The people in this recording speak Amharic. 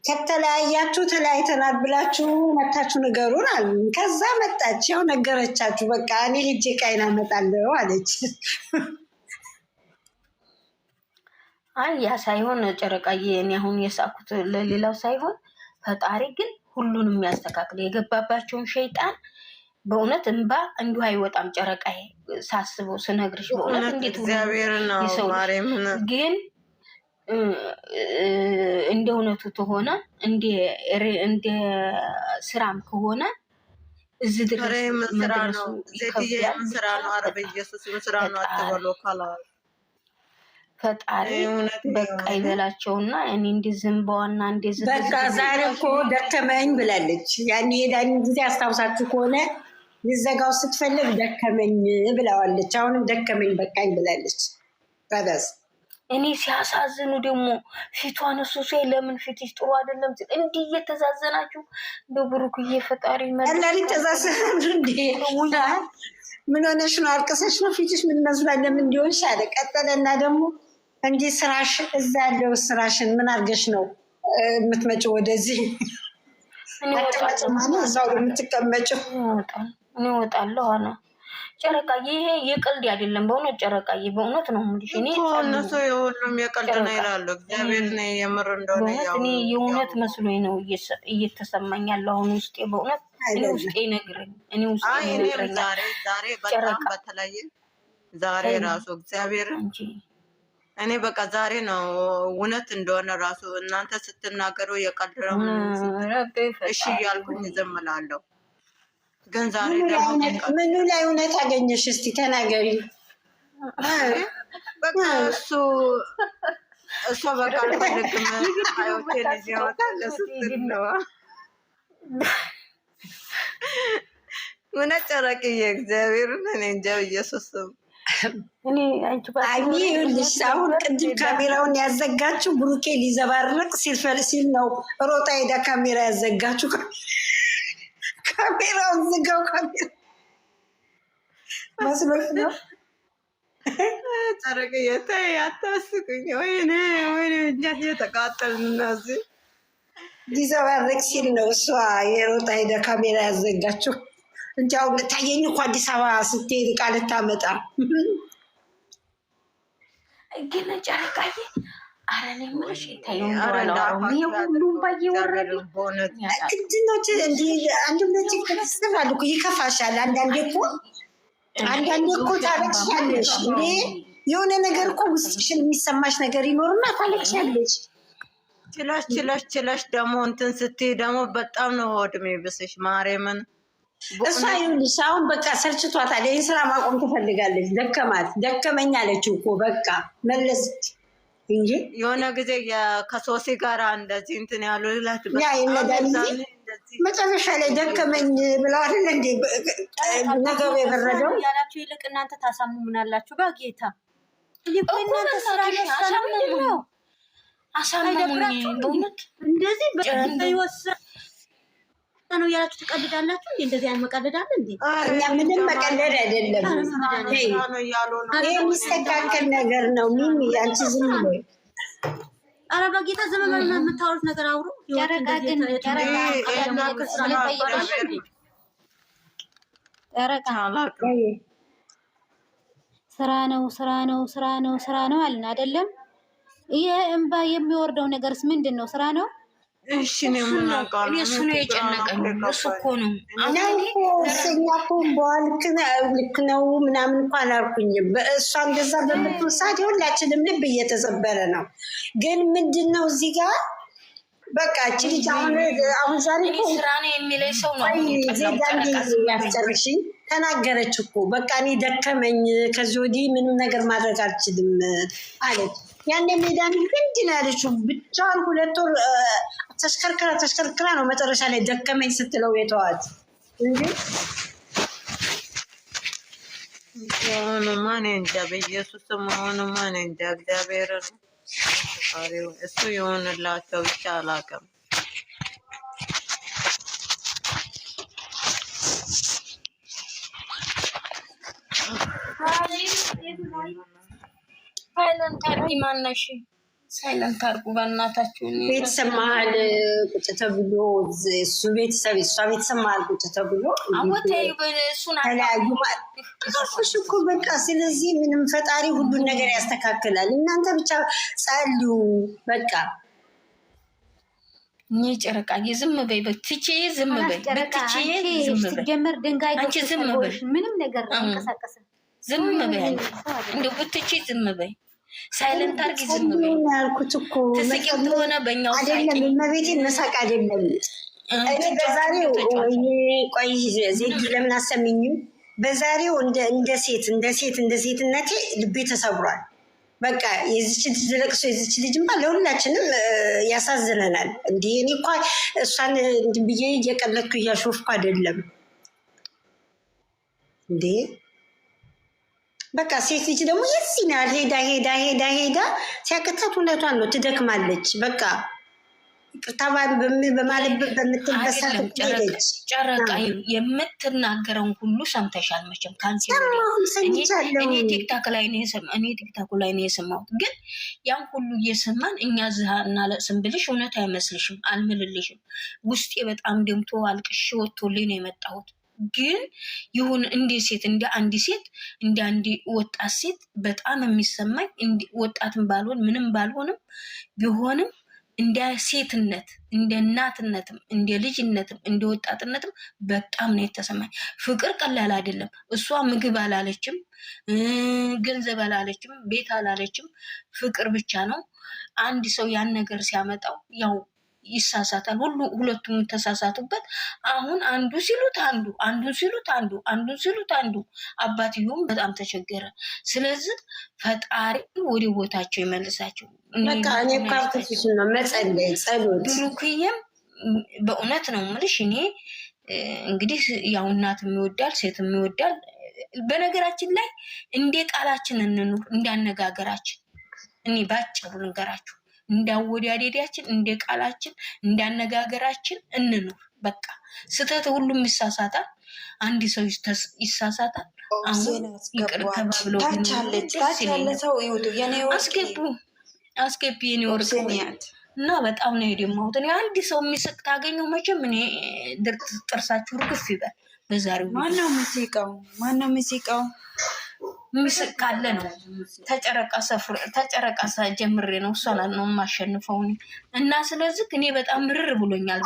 ከተለያያችሁ ተለያይተናል ብላችሁ መታችሁ ንገሩን አሉ። ከዛ መጣች፣ ያው ነገረቻችሁ። በቃ እኔ ሄጄ ቃይና እመጣለሁ አለች። አይ ያ ሳይሆን ጨረቃዬ፣ እኔ አሁን የሳኩት ለሌላው ሳይሆን ፈጣሪ ግን ሁሉንም ያስተካክል። የገባባቸውን ሸይጣን በእውነት እንባ እንዲሁ አይወጣም። ጨረቃዬ ሳስበው ስነግርሽ በእውነት እንዴት እግዚአብሔር ነው ማርያም ግን እንደ እውነቱ ተሆነ እንደ ስራም ከሆነ እዚህ ድረስ መድረሱ ይከብዳል። ስራ ነው። አረብ ኢየሱስ ስራ ነው አትበሉ ካላል ፈጣሪ በቃ ይበላቸውና እኔ እንደ ዝምባዋና እንደ በቃ ዛሬ እኮ ደከመኝ ብላለች። ያኔ ሄዳን ጊዜ አስታውሳችሁ ከሆነ ልዘጋው ስትፈልግ ደከመኝ ብለዋለች። አሁንም ደከመኝ በቃኝ ብላለች። በበዝ እኔ ሲያሳዝኑ ደግሞ ፊቷን እሱ ሲያይ ለምን ፊትሽ ጥሩ አይደለም ሲል እንዲህ እየተዛዘናችሁ በብሩክዬ ፈጣሪ መለሪ ተዛዘኑ እንዴ? ምን ሆነሽ ነው? አልቅሰሽ ነው? ፊትሽ ምን መስሏል? ለምን እንዲሆንሽ አለ። ቀጠለና ደግሞ እንዲህ ስራሽ እዛ ያለው ስራሽን ምን አድርገሽ ነው የምትመጪው ወደዚህ? እዛው የምትቀመጪው እኔ እወጣለሁ አለ ጨረቃዬ። ይሄ የቀልድ አይደለም በእውነት ጨረቃዬ፣ በእውነት ነው የምልሽ። እኔ እነሱ የሁሉም የቀልድ ነው ይላሉ። እግዚአብሔር ነው የምር እንደሆነ እኔ የእውነት መስሎኝ ነው እየተሰማኝ ያለው አሁን ውስጤ። በእውነት እኔ ውስጤ ይነግረኝ ዛሬ በጣም በተለየ ዛሬ ራሱ እግዚአብሔር እኔ በቃ ዛሬ ነው እውነት እንደሆነ ራሱ እናንተ ስትናገሩ የቀልድ ነው እሺ እያልኩኝ ዝም እላለሁ። ግን ዛሬ ደግሞ ምኑ ላይ እውነት አገኘሽ? እስቲ ተናገሪ። በቃ እሱ በቃ አልፈልግም አዮቴ ልጅ ያወጣለ ስትል ነው። ምን ጨረቅዬ እግዚአብሔርን እኔ እንጃ ኢየሱስም ይኸውልሽ አሁን ቅድም ካሜራውን ያዘጋችው ብሩኬ ሊዘባርቅ ሲል ነው ሮጣ ሄዳ ካሜራ ያዘጋችው። ካሜራውን ዝጋው። ካሜራ መስሎሽ ነው። ጨረቅዬ ተይ አታስቁኝ። ወይኔ እኛት የተቃጠልን እነዚህ ሊዘባርቅ ሲል ነው እሷ የሮጣ ሄዳ ካሜራ ያዘጋችው እንጂ አሁን ታየኝ እኮ አዲስ አበባ ስትሄድ ዕቃ ልታመጣ ግን ጨረቃዬ ኧረ እኔ የምልሽ ሁሉም ባየወረዱ ግድኖች እንዲህ አንድነት ይከስባሉ እኮ ይከፋሻል። አንዳንዴ እኮ ታለቅሻለሽ። እንዴ የሆነ ነገር እኮ ውስጥሽን የሚሰማሽ ነገር ይኖርና ታለቅሻለሽ። ችለሽ ደግሞ እንትን ስትይ ደግሞ በጣም ነው እድሜ ብስሽ ማርያምን። እሷ ይኸውልሽ አሁን በቃ ሰልችቷታል። ይህን ስራ ማቆም ትፈልጋለች። ደከመኝ አለችው እኮ በቃ መለሰች እንጂ የሆነ ጊዜ ከሶሲ ጋር እንደዚህ እንትን ያሉ ላት መጨረሻ ላይ ደከመኝ ብለው አይደል እንዴ ነገሩ የበረደው ያላችሁ። ይልቅ እናንተ ታሳምሙናላችሁ በጌታ አሳምሙኝ በእውነት እንደዚህ በይወሰን ነው ያላችሁ ትቀልዳላችሁ እንዴ? እንደዚህ አይነት መቀለድ አለ እንዴ? እኛ ምንም መቀለድ አይደለም። ይሄ የሚስተካከል ነገር ነው። ሚሚ አንቺ ዝም በይ። ኧረ በጌታ ዝም ብለን የምታወሩት ነገር አውሩ። ስራ ነው አልን አይደለም? ይሄ እንባ የሚወርደው ነገርስ ምንድን ነው? ስራ ነው። እሺ ነው የምናውቀው። እሱ ነው የጨነቀኝ። እሱ እኮ ነው ልክ ነው ምናምን እንኳን አልኩኝም። እሷ እንደዛ በምትል ሰዓት ሁላችንም ልብ እየተሰበረ ነው። ግን ምንድን ነው እዚህ ጋር በቃ እቺ ልጅ አሁን ዛሬ ስራ ነው የሚለኝ ሰው ነው ያስጨርሽኝ ተናገረች እኮ በቃ እኔ ደከመኝ፣ ከዚህ ወዲህ ምንም ነገር ማድረግ አልችልም አለች። ያኔ ሜዳን እንድን ያለችው ብቻዋን 2 ወር ተሽከርክራ ነው መጨረሻ ላይ ደከመኝ ስትለው የተዋት እንጂ ማን እንጃ። በኢየሱስ መሆኑ ማን እንጃ። እግዚአብሔር እሱ የሆንላቸው ብቻ አላውቅም። ፋይለን ታዲ ማነሽ ሳይለንት አድርጉ በእናታችሁ። ቤተሰብ መሀል ቁጭ ተብሎ እሱ ቤተሰብ እሷ ቤተሰብ መሀል ቁጭ ተብሎ ተለያዩ ሽ እኮ በቃ። ስለዚህ ምንም ፈጣሪ ሁሉን ነገር ያስተካክላል። እናንተ ብቻ ጸልዩ በቃ። እኔ ጨረቃ ዝም በይ በትቼ ዝም በይ በትቼ ዝም በይ ጀመር ድንጋይ አንቺ ዝም በይ ምንም ነገር አንቀሳቀስም። ዝም በይ እንደው ብትቼ ዝም በይ ሳይለንት አድርጊ ዝም በይ ያልኩት እኮ ትስቂ ሆነ በእኛው አይደለም። እመቤቴ መሳቅ አይደለም። እኔ በዛሬው ቆይ ዜድ ለምን አሰሚኝም? በዛሬው እንደ ሴትነቴ ልቤ ተሰብሯል። በቃ የዚች ልጅ ለቅሶ የዚች ልጅማ ለሁላችንም ያሳዝነናል። እንዲህ እኔ እኮ እሷን እንዲህ ብዬ እየቀለድኩ እያሾፍኩ አይደለም እንዴ። በቃ ሴት ልጅ ደግሞ የዚህን ያህል ሄዳ ሲያቅታት እውነቷን ነው፣ ትደክማለች። በቃ ይቅርታ በማለት በምትበሳት ሄደች። ጨረቃ የምትናገረውን ሁሉ ሰምተሻል መቼም። እኔ ቲክታክ ላይ ነው የሰማሁት። ግን ያን ሁሉ እየሰማን እኛ ዝሃ እናለቅስም ብልሽ እውነት አይመስልሽም? አልምልልሽም። ውስጤ በጣም ደምቶ አልቅሽ ወጥቶልኝ ነው የመጣሁት። ግን ይሁን እንደ ሴት እንደ አንድ ወጣት ሴት በጣም የሚሰማኝ ወጣትም ባልሆን ምንም ባልሆንም ቢሆንም እንደ ሴትነት እንደ እናትነትም እንደ ልጅነትም እንደ ወጣትነትም በጣም ነው የተሰማኝ። ፍቅር ቀላል አይደለም። እሷ ምግብ አላለችም፣ ገንዘብ አላለችም፣ ቤት አላለችም። ፍቅር ብቻ ነው። አንድ ሰው ያን ነገር ሲያመጣው ያው ይሳሳታል። ሁለቱም ተሳሳቱበት። አሁን አንዱ ሲሉት አንዱ አባትየውም በጣም ተቸገረ። ስለዚህ ፈጣሪ ወደ ቦታቸው ይመልሳቸው። ብሩክዬም በእውነት ነው የምልሽ። እኔ እንግዲህ ያው እናትም ይወዳል ሴትም ይወዳል። በነገራችን ላይ እንደ ቃላችን እንኑር፣ እንዳነጋገራችን። እኔ ባጭሩ ልንገራችሁ፣ እንዳወዳደዳችን እንደ ቃላችን እንዳነጋገራችን እንኑር። በቃ ስተት ሁሉም ይሳሳታል። አንድ ሰው ይሳሳታል። አሁን ይቅር ተባብለው አስገቢ የኔ ወርቅ እና በጣም ነው የደማሁት። እኔ አንድ ሰው የሚስቅ ታገኘው መቼም እኔ ጥርሳችሁ ርግፍ ይበል። በዛሬው ማነው የሚስቀው? የሚስቅ ካለ ነው ተጨረቃ ጀምሬ ነው እሷን ነው የማሸንፈው እና ስለዚህ እኔ በጣም ምርር ብሎኛል።